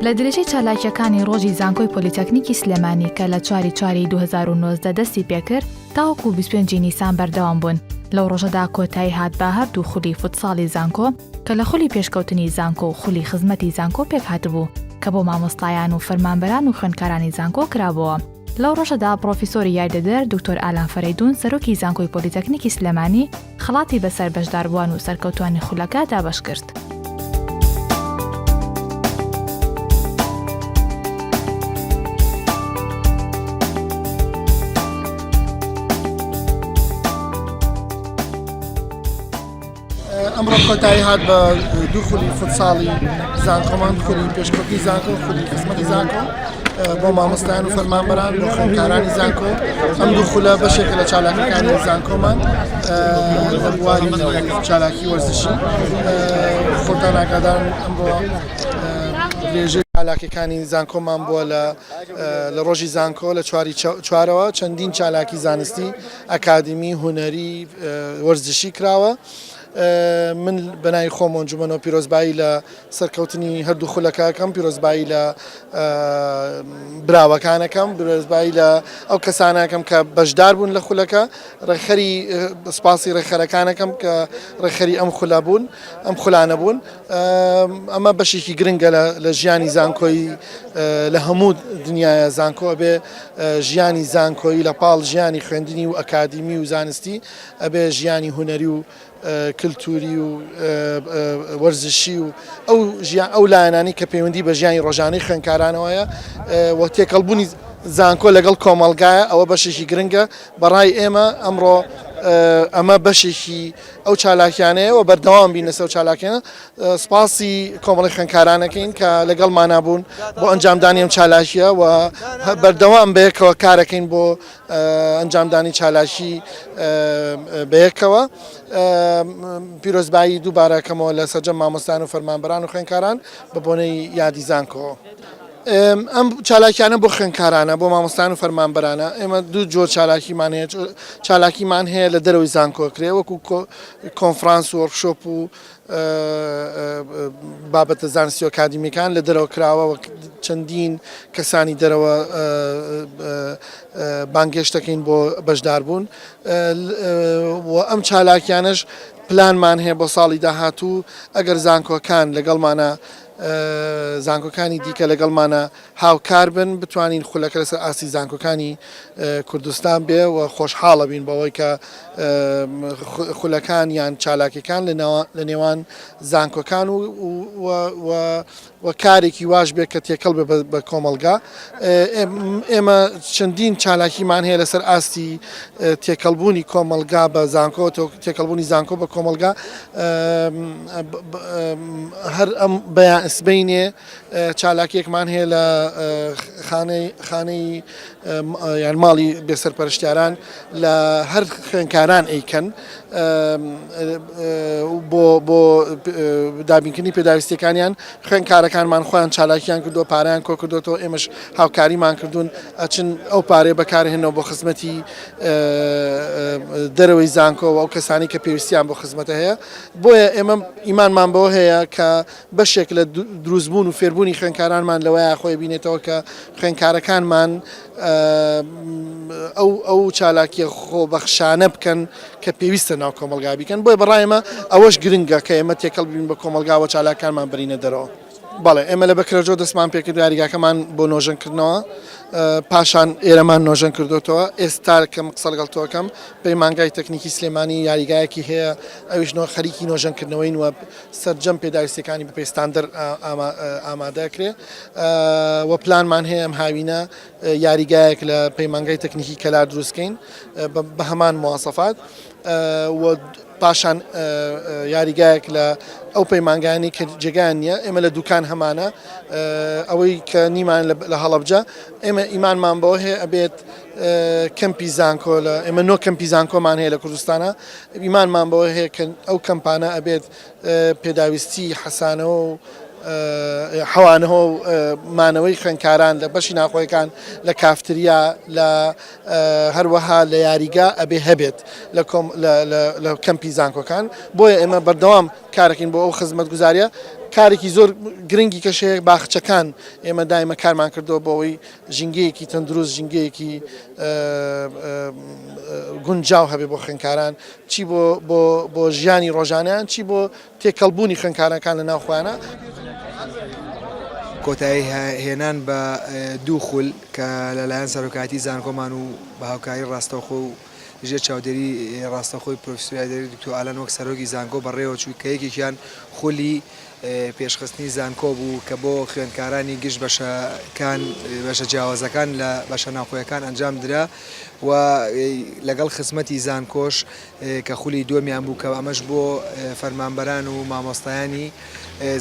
لە درێژەی چالاکیەکانی ڕۆژی زانکۆی پۆلیتەکنیکی سلێمانی کە لە 4 2019 دەستی پێکرد تاوەکو 25 نیسان بەردەوام بوون. لەو ڕۆژەدا کۆتایی هات بە هەردوو خولی فوتساڵی زانکۆ کە لە خولی پێشکەوتنی زانکۆ و خولی خزمەتی زانکۆ پێک هاتبوو کە بۆ مامۆستایان و فەرمانبەران و خوێندکارانی زانکۆ کرابەوە. لەو ڕۆژەدا پرۆفیسۆری یاردەدەر دکتۆر ئالان فەرەیدون سەرۆکی زانکۆی پۆلیتەکنیکی سلێمانی خەڵاتی بەسەر بەشداربووان و سەرکەوتوانی خولەکە دابەش کرد. ئەمڕۆ کۆتایی هات بە دوو خولی فوتساڵی زانکۆمان، خولی پێشکەوتنی زانکۆ و خولی خزمەتی زانکۆ بۆ مامۆستایان و فەرمانبەران و خوێندکارانی زانکۆ. ئەم دوو خولە بەشێکە لە چالاکیەکانی زانکۆمان لە بواری چالاکی وەرزشی. خۆتان ئاگادارن ئەمڕۆ درێژەی چالاکیەکانی زانکۆمان بووە لە ڕۆژی زانکۆ لە 4ەوە چەندین چالاکی زانستی، ئەکادمی، هونەری، وەرزشی کراوە. من بەنای خۆم ئەنجومەنەوە پیرۆزبایی لە سەرکەوتنی هەردوو خولەکەکەم، پیرۆزبایی لە براوەکانەکەم، پیرۆزبایی لە ئەو کەسانەکەم کە بەشدار بوون لە خولەکە، ڕێکخەری سپاسی ڕێکخەرەکانەکەم کە ڕێکخەری ئەم خولە بوون، ئەم خولانە بوون. ئەمە بەشێکی گرنگە لە ژیانی زانکۆی لە هەموو دنیای زانکۆ ئەبێ ژیانی زانکۆی لە پاڵ ژیانی خوێندنی و ئەکادمی و زانستی ئەبێ ژیانی هونەری و کللتوری و وەرزشی و ئەو لایەنانی کە پەیوەندی بە ژیانی ڕۆژانەی خوێندکارانەوەیە و تێکەڵبوونی زانکۆ لەگەڵ کۆمەڵگایە. ئەوە بەشێکی گرنگە بەڕای ئێمە. ئەمڕۆ ئەمە بەشێکی ئەو چالاکیانەیە و بەردەوام بین لەسەر چالاکیانە. سپاسی کۆمەڵی خوێندکارانەکەین کە لەگەڵمانە بوون بۆ ئەنجامدانی ئەم چالاکیە و بەردەوام بەیەکەوە کارەکەین بۆ ئەنجامدانی چالاکی بەیەکەوە. پیرۆزبایی دووبارەکەمەوە لە سەرجەم مامۆستایان و فەرمانبەران و خوێندکاران بە بۆنەی یادی زانکۆ. ئەم چالاکیانە بۆ خوێندکارانە، بۆ مامۆستایان و فەرمانبەرانە. ئێمە دوو جۆر چالاکیمان هەیە. چالاکیمان هەیە لە دەرەوەی زانکۆکرێ، وەکو کۆنفرانس و وەرکشۆپ و بابەتە زانستی و ئەکادمیەکان لە دەرەوە کراوە و چەندین کەسانی دەرەوە بانگێشتەکەین بۆ بەشداربوون. و ئەم چالاکیانش پلانمان هەیە بۆ ساڵی داهاتوو ئەگەر زانکۆکان لەگەڵمانە، زانکۆکانی دیکە لەگەڵمانە هاوکار بن، بتوانین خولەکە لەسەر ئاسی زانکۆکانی کوردستان بێ و خۆشحاڵە بین بەوەی کە خولەکان یان چالاکیەکان لە نێوان زانکۆکان و کارێکی واش بێت کە تێکەڵ بێ بە کۆمەڵگا. ئێمە چەندین چالاکیمان هەیە لەسەر ئاستی تێکەڵبوونی کۆمەڵگا بە زانکۆ، تێکەڵبوونی زانکۆ بە کۆمەڵگا. هەر ئەم بەیانسبینێ چالاکیەکمان هەیە لە خانەی یان ماڵی بێسەرپەرشتیاران لە هەر خوێندکاران ئەیکەن بۆ دابینکردنی پێداویستیەکانیان. خوێندکارەکانمان خۆیان چالاکیان کردو، پارەیان کۆ کردوەوە، ئێمەش هاوکاریمان کردوون ئەچن ئەو پارەیە بەکارهێنەوە بۆ خزمەتی دەرەوەی زانکۆ و ئەو کەسانی کە پێویستیان بۆ خزمەتە هەیە. بۆیە ئێمە ئیمانمان بەوە هەیە کە بەشێک لە دروستبوون و فێربوونی خوێندکارانمان لەوەیە خۆی بینێتەوە کە خوێندکارەکانمان ئەو چالاکیە خۆبەخشانە بکەن کە پێویستە ناو کۆمەڵگا بیکەن. بۆیە بەڕایمە ئەوەش گرنگە کە ئێمە تێکەڵ بین بە کۆمەڵگاوە چالاکانمان بەرینە دەرەوە. بەڵێ ئێمە لە بەکرەجۆ دەستمان پێکرد یاریگاکەمان بۆ نۆژەنکردنەوە، پاشان ئێرەمان نۆژەن کردوتەوە. ئێستا کەم قسە لەگەڵ پەیمانگای تەکنیکی سلێمانی یاریگایەکی هەیە، ئەویش خەریکی نۆژەنکردنەوەین و سەرجەم پێداویستیەکانی بە پێستاندەر ئامادەکرێ. و پلانمان هەیە ئەم هاوینە یاریگایەک لە پەیمانگای تەکنیکی کەلار دروستکەین بە هەمان مواسەفات و پاشان یاریگایەک لە ئەو پەیمانگانی کە جێگایان نییە. ئێمە لە دوکان هەمانە ئەوەی کە نیمان لە هەڵەبجە ئێمە ئیمانمان بەوە هەیە ئەبێت کەمپی زانکۆ لە ئێمە نۆ کەمپی زانکۆمان هەیە لە کوردستانە. ئیمانمان بەوە هەیە کە ئەو کەمپانە ئەبێت پێداویستی حەسانەوە و حەوانەوە و مانەوەی خوێندکاران لە بەشی ناخۆیەکان لە کافتریا لە هەروەها لە یاریگا ئەبێ هەبێت لە کەمپی زانکۆکان. بۆیە ئێمە بەردەوام کارەکەین بۆ ئەو خزمەتگوزاریە کارێکی زۆر گرنگی کەشەیە باخچەکان ئێمە دایمە کارمان کردەوە بۆەوەی ژینگەیەکی تەندروست ژینگەیەکی گونجاو هەبێ بۆ خوێندکاران چی بۆ ژیانی ڕۆژانیان چی بۆ تێکەڵبوونی خوێندکارەکان لە ناوخوانە. کۆتایی هێنان بە دوو خول کە لەلایەن سەرۆکاتی زانکۆمان و بە هاوکاری ڕاستەوخۆ و ژێر چاودێری ڕاستەخۆی پرۆفسۆری دکتۆر ئالان وەک سەرۆکی زانکۆ بەڕێوە چووی کە یەکێکیان خولی پێشخستنی زانکۆ بوو کە بۆ خوێندکارانی گشت بەشەکان بەشە جیاوازەکان لە بەشە ناوخۆیەکان ئەنجام درا و لەگەڵ خزمەتی زانکۆش کە خولی دووەمیان بوو کە ئەمەش بۆ فەرمانبەران و مامۆستایانی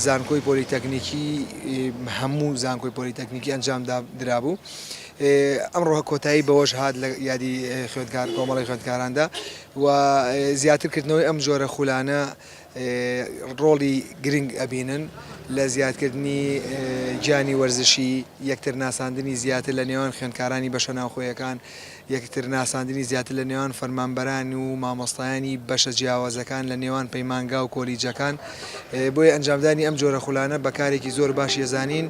زانکۆی پۆلیتەکنیکی هەموو زانکۆی پۆلیتەکنیکی ئەنجام درابوو. ئەمڕۆ کۆتایی بەوەش هات لە یادی خوێندکار کۆمەڵی خوێندکاراندا و زیاترکردنەوەی ئەم جۆرە خولانە ڕۆڵی گرنگ ئەبینن لە زیادکردنی گیانی وەرزشی یەکتر ناساندنی زیاتر لە نێوان خوێندکارانی بەشە ناوخۆیەکان یەکتر ناساندنی زیاتر لە نێوان فەرمانبەران و مامۆستایانی بەشە جیاوازەکان لە نێوان پەیمانگا و کۆلیجەکان بۆیە ئەنجامدانی ئەم جۆرە خولانە بەکارێکی زۆر باش ێزانین.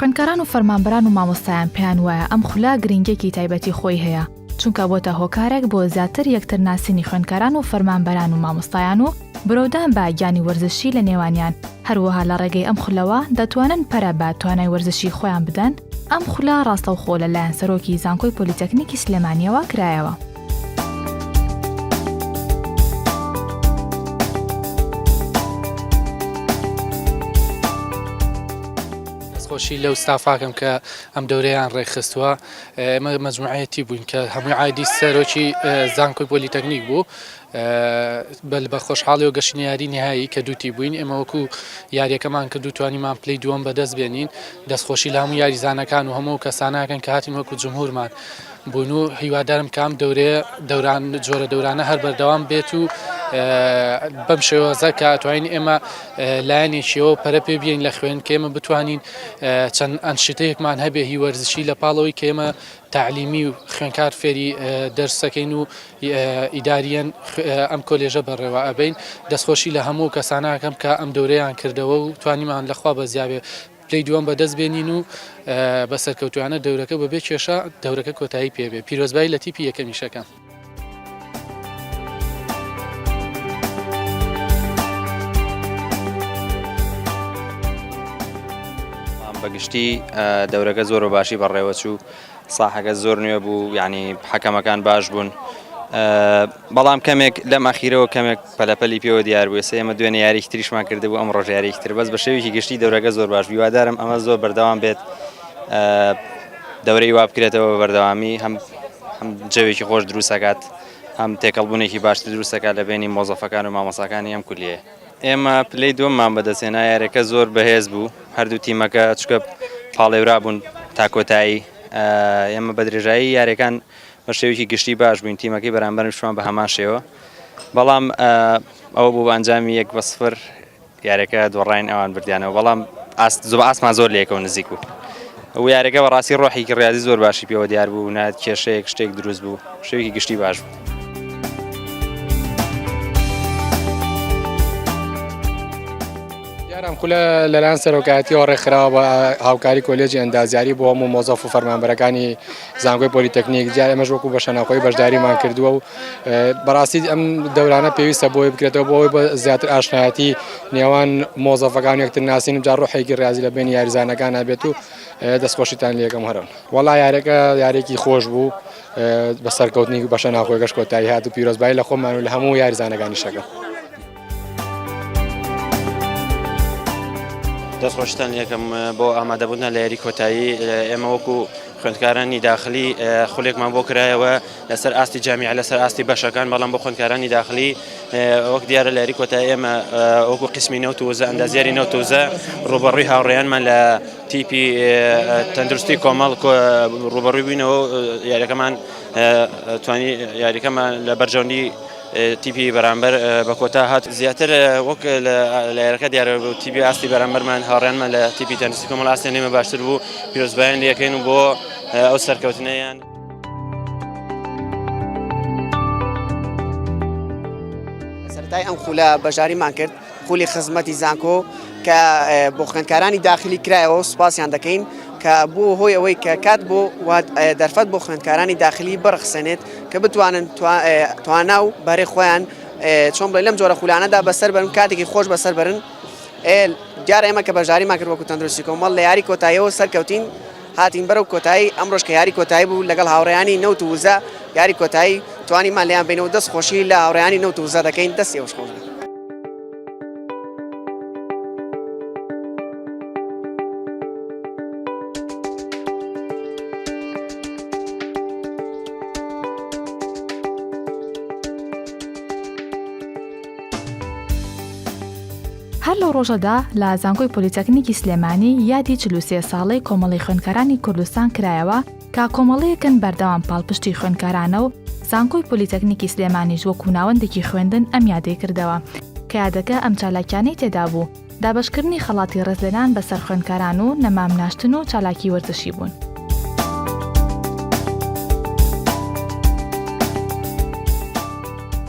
خوێندکاران و فەرمانبەران و مامۆستایان پێیان وایە ئەم خولا گرنگێکی تایبەتی خۆی هەیە چونکە بۆتە هۆکارێک بۆ زیاتر یەکتر ناسینی خوێندکاران و فەرمانبەران و مامۆستایان و برۆدان بە گیانی وەرزشی لە نێوانیان. هەروەها لە ڕێگەی ئەم خولەوە دەتوانن پەرە بە توانای وەرزشی خۆیان بدەن. ئەم خولا ڕاستەوخۆ لەلایەن سەرۆکی زانکۆی پۆلیتەکنیکی سلێمانیەوە کرایەوە. خۆشی لەو ستافاکەم کە ئەم دەورەیان ڕێکخستووە ئێمە مەجموعەتی بووین کە هەمووی عایدی سەرۆکی زانکۆی پۆلیتەکنیک بوو بە خۆشحاڵی و گەشتنی یاری نهایی کە دووتی بووین. ئێمە وەکو یاریەکەمان کرد و توانیمان پلەی دووەم بەدەست بێنین دەستخۆشی لە هەموو یاریزانەکان و هەموو کەساناکەن کە هاتین وەکو جمهورمان بوون و هیوادارم کام دەوران جۆرە دەورانە هەر بەردەوام بێت و بەم شێوەزە کە ئەتوانین ئێمە لایەنێکیەوە پەرە پێ بێین لە خوێن کە ئێمە بتوانین چەند ئەنشتەیەکمان هەبێ هی وەرزشی لە پاڵەوەی کە ئێمە تعلیمی و خوێنکار فێری دەرسەکەین و ئیداریەن ئەم کۆلێژە بەڕێوە ئەبین. دەستخۆشی لە هەموو کەساناکەم کە ئەم دەورەیان کردەوە و توانیمان لەخوا بەزیابێ پلەی دووەم بەدەست بێنین و بە سەرکەوتوانە دەورەکە بەبێ کێشە دەورەکە کۆتایی پێبێ. پیرۆزبایی لە تیپی یەکەمیشەکەم. بەگشتی دەورەکە زۆر و باشی بەڕێوە چوو ساحەکە زۆر نوێ بوو یعنی حەکەمەکان باش بوون بەڵام کەمێک لەم ئەخیرەوە کەمێک پەلەپەلی پێوە دیار بوو. ئێمە دوێنێ یاریی تریشمان کردبوو ئەم ڕۆژ یاریی تر بەس بە شێوێکی گشتی دەورەکە زۆر باش هیوادارم ئەمە زۆر بەردەوام بێت دەورەی وا بکرێتەوە بەردەوامی هەم جەوێکی خۆش دروستەکات هەم تێکەڵبوونێکی باشتر دروستەکات لە بینی مۆزەفەکان و مامۆساکانی ئەم کولیە. ئێمە پلەی دووەممان بەدەستێنا یاریەکە زۆر بەهێز بوو هەردوو تیمەکە چکە پاڵێورا بوون تا کۆتایی ئێمە بە درێژایی یاریەکان بە شێوێکی گشتی باش بووین تیمەکەی بەرامبەرم شوان بە هەمان شێوە بەڵام ئەوە بوو ئەنجامی 1-0 یاریەکە دۆڕین ئەوان بردیانەوە بەڵام ئاسمان زۆر لێکەوە نزیک بوو. ئەو یاریەکە بەڕاستی ڕۆحێکی ڕیاضی زۆر باشی پێوە دیار بوو نات کێشەیەک شتێک دروست بوو شێوێکی گشتی باش بوو. یارم خولە لەلایەن سەرۆکایەتیەوە ڕێکخراوە بە هاوکاری کۆلێجی ئەندازیاری بۆ هەموو مۆزەف و فەرمانبەرەکانی زانکۆی پۆلیتەکنیک جا ئێمەش وەکو بە شەناخۆی بەشداریمان کردووە و بەڕاستی ئەم دەورانە پێویستە بۆی بکرێتەوە بۆەوەی بە زیاتر ئاشنایەتی نێوان مۆزەفەکان یەکتر ناسین و جا ڕۆحێکی ڕیاضی لە بین یاریزانەکان هەبێت و دەستخۆشیتان لە یەکەم هەرن. وەڵا یاریەکە یارێکی خۆش بوو بە سەرکەوتنی بە شەناخۆیەکەش کۆتایی هات و پیرۆزبایی لە خۆمان و لە هەموو یاریزانەکانی شەکە. دەستخۆشتان یەکەم بۆ ئامادەبوونە لە یاری کۆتایی ئێمە وەکو خوێندکارانی داخلی خولێکمان بۆ کرایەوە لەسەر ئاستی جامیع لەسەر ئاستی بەشەکان بەڵام بۆ خوێندکارانی داخلی وەک دیارە لە یاری کۆتایی ئێمە وەکو قسمی نەوتوزە ئەندازیاری نەوتوزە ڕوبەڕووی هاوڕێیانمان لە تیپی تەندروستی کۆمەڵ ڕوبەڕووی بووینەوە یاریەکەمان توانی یاریەکەمان لە بەرژەوندی تیپی بەرامبەر بە کۆتا هات زیاتر وەک لە یارەکە دیارە بوو تیپی ئاستی بەرامبەرمان هاوڕێنمان لە تیپی تەنیسی کۆمەڵ ئاستی نێمە باشتر بوو پیرۆزبایان لەکەین و بۆ ئەو سەرکەوتنەیان. سەرەتای ئەم خولە بەژاریمان کرد خولی خزمەتی زانکۆ کە بۆ خوێندکارانی داخلی کرایەوە سوپاسیان دەکەین کە بۆ هۆی ئەوەی کە کات بۆ دەرفەت بۆ خوێندکارانی داخلی بەرخسێنێت کە بتوانن توانا و بەرەی خۆیان چۆن بڵێ لەم جۆرە خولانەدا بەسەر بەرن کاتێکی خۆش بەسەر بەرن. دیارە ئێمە کە بەژاریمان کرد وەکو تەندروستی کۆمەڵ لە یاری کۆتاییەوە سەرکەوتین هاتین بەرەو کۆتایی ئەمڕۆژ کە یاری کۆتایی بوو لەگەڵ هاوڕێیانی نەوت و وزە یاری کۆتایی توانیمان لێیان بینەوە دەست خۆشی لە هاوڕێیانی نەوت و وزە دەکەین دەستی ئەوش خۆش. هەر لەو ڕۆژەدا لە زانکۆی پۆلیتەکنیکی سلێمانی یادی 43 ساڵەی کۆمەڵی خوێندکارانی کوردستان کرایەوە کە کۆمەڵەیەکن بەردەوام پاڵپشتی خوێندکارانە و زانکۆی پۆلیتەکنیکی سلێمانیش وەکو ناوەندێکی خوێندن ئەم یادەی کردەوە کە یادەکە ئەم چالاکیانەی تێدا بوو دابەشکردنی خەڵاتی ڕێزلێنان بەسەر خوێندکاران و نەمامناشتن و چالاکی وەرزشی بوون.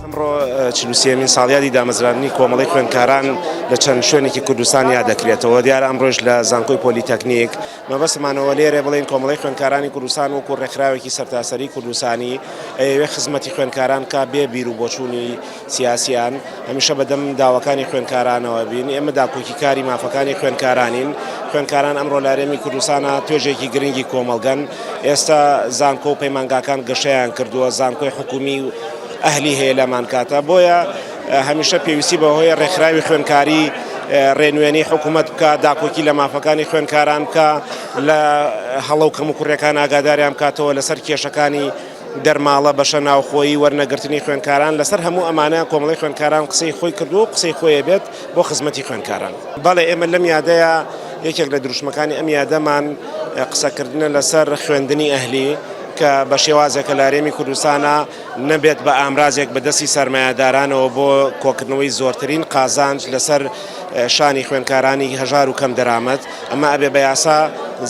ئەمڕۆ 43مین ساڵیادی دامەزرانی کۆمەڵی خوێندکاران لە چەند شوێنێکی کوردستان یاد دەکرێتەوە. دیارە ئەمڕۆژ لە زانکۆی پۆلیتەکنیک مەبەستمانەوە لێرە بڵێن کۆمەڵی خوێندکارانی کوردستان وەکو ڕێکخراوێکی سەرتاسەری کوردستانی ئەوێ خزمەتی خوێندکاران کا بێ بیر و بۆچوونی سیاسیان هەمیشە بەدەم داواکانی خوێندکارانەوە بین. ئێمە داکۆکی کاری مافەکانی خوێندکارانین. خوێندکاران ئەمڕۆ لە هەرێمی کوردستانە توێژێکی گرنگی کۆمەڵگەن. ئێستا زانکۆ و پەیمانگاکان گەشەیان کردووە زانکۆی حکومی و ئەهلی هەیە لەمان کاتە بۆیە هەمیشە پێویستی بەهۆی ڕێکخراوی خوێندکاری ڕێنوێنی حکوومەت بکە داکۆکی لە مافەکانی خوێندکاران بکە لە هەڵە و کەم و کوڕیەکان ئاگاداریان بکاتەوە لەسەر کێشەکانی دەرماڵە بەشە ناوخۆیی وەرنەگرتنی خوێندکاران. لەسەر هەموو ئەمانە کۆمەڵی خوێندکاران قسەی خۆی کردو و قسەی خۆیە بێت بۆ خزمەتی خوێندکاران. بەڵێ ئێمە لەم یادەیە یەکێک لە دروشمەکانی ئەم یادەمان قسەکردنە لەسەر خوێندنی ئەهلی کە بە شێوازێکە لە هەرێمی کوردستانە نەبێت بە ئامرازێک بەدەستی سەرمایەدارانەوە بۆ کۆکردنەوەی زۆرترین قازانج لەسەر شانی خوێندکارانی هەژار و کەم دەرامەت. ئەمە ئەبێ بە یاسا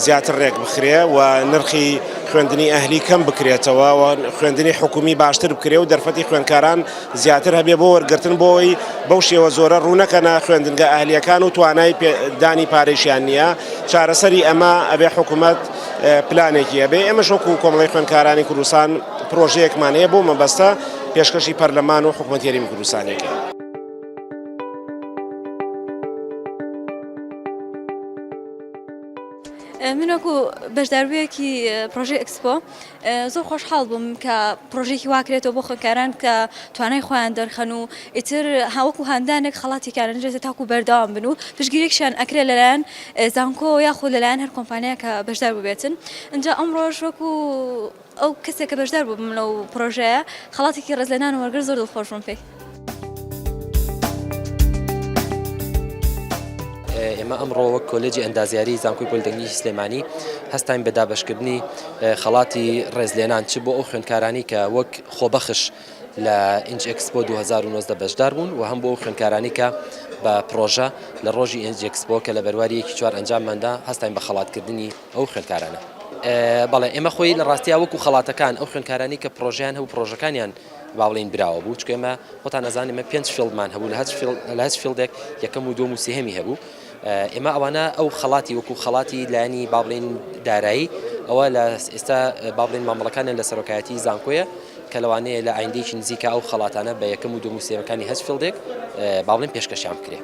زیاتر ڕێک بخرێ و نرخی خوێندنی ئەهلی کەم بکرێتەوە و خوێندنی حکومی باشتر بکرێ و دەرفەتی خوێندکاران زیاتر هەبێ بۆ وەرگرتن بۆی بەو شێوە زۆرە ڕوونەکەنە خوێندنگە ئەهلیەکان و توانای دانی پارێشیان نییە. چارەسەری ئەمە ئەبێ حکوومەت پلانێکی ئەبێ. ئێمەش وەکو کۆمەڵی خوێندکارانی کوردستان پرۆژەیەکمان هەیە بۆ مەبەستە پێشکەشی پەرلەمان و حکوومەتی هەرێمی کوردستانێکی. من وەکو بەشدارویەکی پرۆژەی ئەکسپۆ زۆر خۆشحاڵ بووم کە پرۆژێکی واکرێتەوە بۆ خوێندکاران کە توانای خۆیان دەرخەن و ئیتر هاوەکو هەندانێک خەڵاتی کارەنجێت تاکو بەردەوام بن و پشتگیریەکیان ئەکرێ لەلایەن زانکۆ یاخۆ لەلایەن هەر کۆمپانیا کە بەشدار ببێتن. اینجا ئەمڕۆژ وەکو ئەو کەسێک کە بەشدار بووم لەو پرۆژەیە خەڵاتێکی ڕێزلێنان و وەرگر زۆر دڵخۆش بووم پێی. ئێمە ئەمڕۆ وەک کۆلێجی ئەندازیاری زانکۆی پۆلیتەکنیکی سلێمانی هەستاین بە دابەشکردنی خەڵاتی ڕێزلێنان چ بۆ ئەو خوێندکارانی کە وەک خۆبەخش لە ئینج ئەکسپۆ 2019 بەشدار بوون و هەم بۆ ئەو خوێندکارانی کە بە پرۆژە لە ڕۆژی ئینج ئەکسپۆ کە لە بەرواری 4 ئەنجامماندا هەستاین بە خەڵاتکردنی ئەو خوێندکارانە. بەڵێ ئێمە خۆی لە ڕاستیە وەکو خەڵاتەکان ئەو خوێندکارانی کە پرۆژیان هەبوو پرۆژەکانیان باڵین براوە بوو چکە ئێمە خۆتان نەزانین ئێمە 5 فیلدمان هەبوو لە هەچ فیلدێک یەکەم و دووەم و سێهەمی هەبوو. ئێمە ئەوانە ئەو خەڵاتی وەکو خەڵاتی لایەنی باڵین دارایی ئەوە لە ئێستا باڵین مامەڵەکانیان لە سەرۆکایەتی زانکۆیە کە لەوانەیە لە ئایندێکی نزیکە ئەو خەڵاتانە بە یەکەم و دووەم و سێهەمەکانی هەچ فیلدێک باڵین پێشکەشیان بکرێ.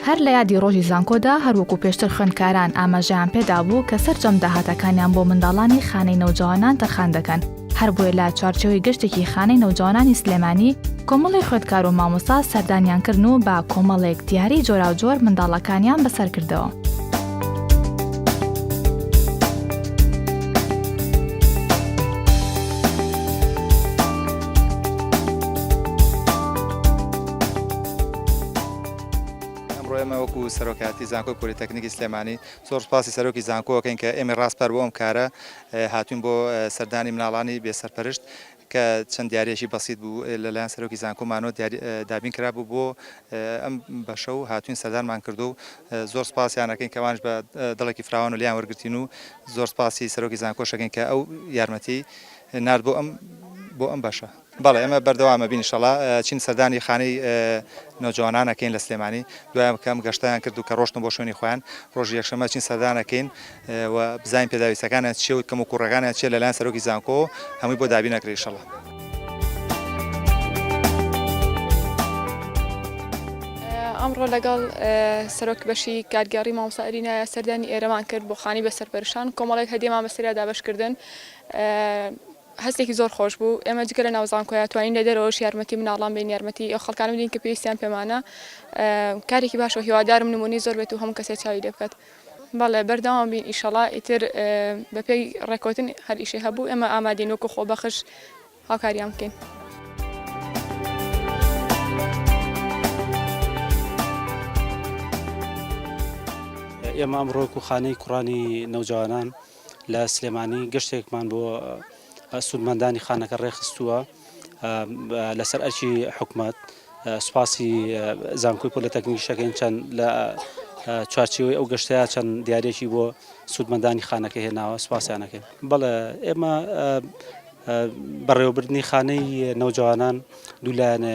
هەر لە یادی ڕۆژی زانکۆدا هەروەکو پێشتر خوێندکاران ئاماژەیان پێدا بوو کە سەرجەم داهاتەکانیان بۆ منداڵانی خانەی نەوجەوانان تەرخان دەکەن. هەر بۆیە لە چوارچێوەی گەشتێکی خانەی نەوجەوانانی سلێمانی کۆمەڵی خوێندکار و مامۆستا سەردانیان کردن و بە کۆمەڵێک دیاری جۆراوجۆر منداڵەکانیان بەسەر کردەوە. ئەمڕۆ ئێمە وەکو سەرۆکاتی زانکۆی پۆلیتەکنیکی سلێمانی زۆر سپاسی سەرۆکی زانکۆەکەین کە ئێمە ڕاستپەر بۆ ئەم کارە هاتوین بۆ سەردانی مناڵانی بێسەرپەرشت کە چەند دیارێکی بەسیط بوو لەلایەن سەرۆکی زانکۆمانەوە دابین کرابوو بۆ ئەم بەشە و هاتوین سەردانمان کردو و زۆر سپاسیانەکەین کەوانش بە دڵێکی فراوان و لیان وەرگرتین و زۆر سپاسی سەرۆکی زانکۆشەکەین کە ئەو یارمەتی نرد بۆ ئەم بەشە. بەڵێ ئێمە بەردەوامە بین ئینشەڵا چین سەردانی خانەی نۆجوانانەکەین لە سلێمانی دوایە کەم گەشتیان کرد و کە ڕۆشتن بۆ شوێنی خۆیان ڕۆژی یەکشەمە چین سەردانەکەین و بزانین پێداویستەکانیان چێ و کەم و کوڕەکانیان چێ لەلایەن سەرۆکی زانکۆ هەمووی بۆ دابین نەکرێت ئینشەڵا. ئەمڕۆ لەگەڵ سەرۆک بەشی کارگەڕی مامۆستائەرینە سەردانی ئێرەمان کرد بۆ خانی بەسەرپەرشان کۆمەڵێک هەدیەمان بەسەریا دابەشکردن هەستێکی زۆر خۆش بوو ئێمە جگە لە ناو زانکۆیە توانین لە دەرەوەش یارمەتی مناڵان بین یارمەتی ئەو خەڵکانە بدین کە پێویستیان پێمانە کارێکی باشە هیوادارم نمونی زۆر بێت و هەموو کەسێک چاوی لێ بکات. بەڵێ بەردەوام بین ئیشەڵا ئیتر بەپێی ڕێکۆتن هەر ئیشێ هەبوو ئێمە ئامادەین وەکو خۆبەخش هاوکاریان بکەین. ئێمە ئەمڕۆ خانەی کوڕانی نەوجوانان لە سلێمانی گەشتێکمان بۆ سوودمەندانی خانەکە ڕێخستووە لەسەر ئەرکی حکومەت سوپاسی زانکۆی پۆلیتەکنیکیشەکەین چەند لە چوارچێوەی ئەو گەشتەیە چەند دیارێکی بۆ سوودمەندانی خانەکە هێناوە سوپاسیانەکەین. بەڵێ ئێمە بەڕێوەبردنی خانەی نەوجوانان دوولایەنە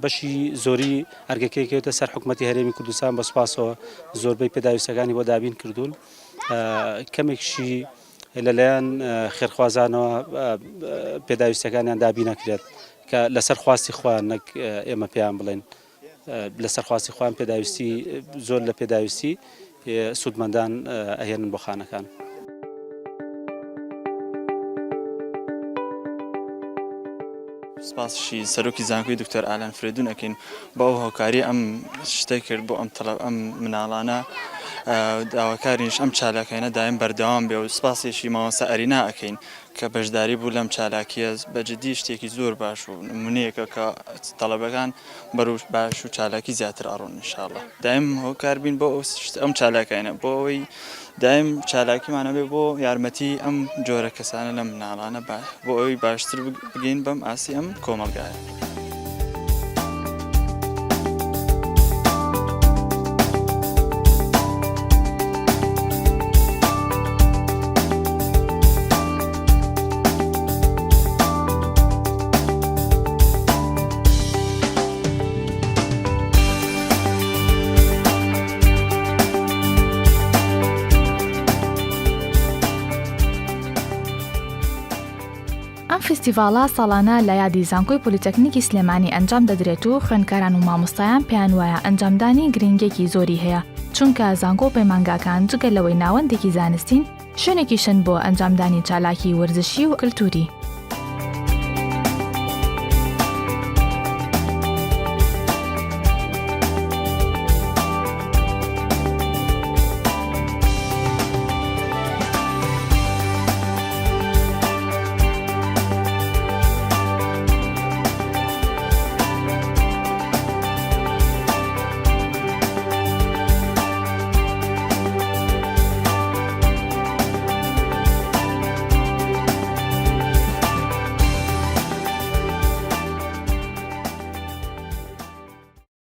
بەشی زۆری ئەرگەکەیکەوێتە سەر حکومەتی هەرێمی کوردستان بە سوپاسەوە زۆربەی پێداویستەکانی بۆ دابین کردوون کەمێکشی لەلایەن خێرخوازانەوە پێداویستەکانیان دابین نەکرێت کە لەسەر خواستی خۆیان نەک ئێمە پێیان بڵێن لەسەر خواستی خۆیان پێداویستی زۆر لە پێداویستی سوودمەندان ئەهێنن بۆ خانەکان. سپاسشی سەرۆکی زانکۆی دکتۆر ئالان فرێدون ئەکەین بۆ ئەو هۆکاری ئەم شتەی کرد بۆ ئەم مناڵانە داواکاریش ئەم چالاکەینە دایم بەردەوام بێ و سپاسێکی مامۆستائەرینا ئەکەین کە بەشداری بوو لەم چالاکیە بەجددی شتێکی زۆر باش و نمونەیەکە کە تەڵەبەکان بەرەو باش و چالاکی زیاتر ئەڕۆن ئینشاڵڵا دایم هۆکار بین بۆ ئەم چالاکەینە بۆ ئەوەی دایم چالاکیمانە بێ بۆ یارمەتی ئەم جۆرە کەسانە لە مناڵانە بۆ ئەوەی باشتر بگەین بەم ئاسی ئەم کۆمەڵگایە. فستیڤاڵە ساڵانە لە یادی زانکۆی پۆلیتەکنیکی سلێمانی ئەنجام دەدرێت و خوێندکاران و مامۆستایان پێیان وایە ئەنجامدانی گرنگێکی زۆری هەیە چونکە زانکۆ پەیمانگاکان جگە لەوەی ناوەندێکی زانستین شوێنێکی شن بۆ ئەنجامدانی چالاکی وەرزشی و کللتوری.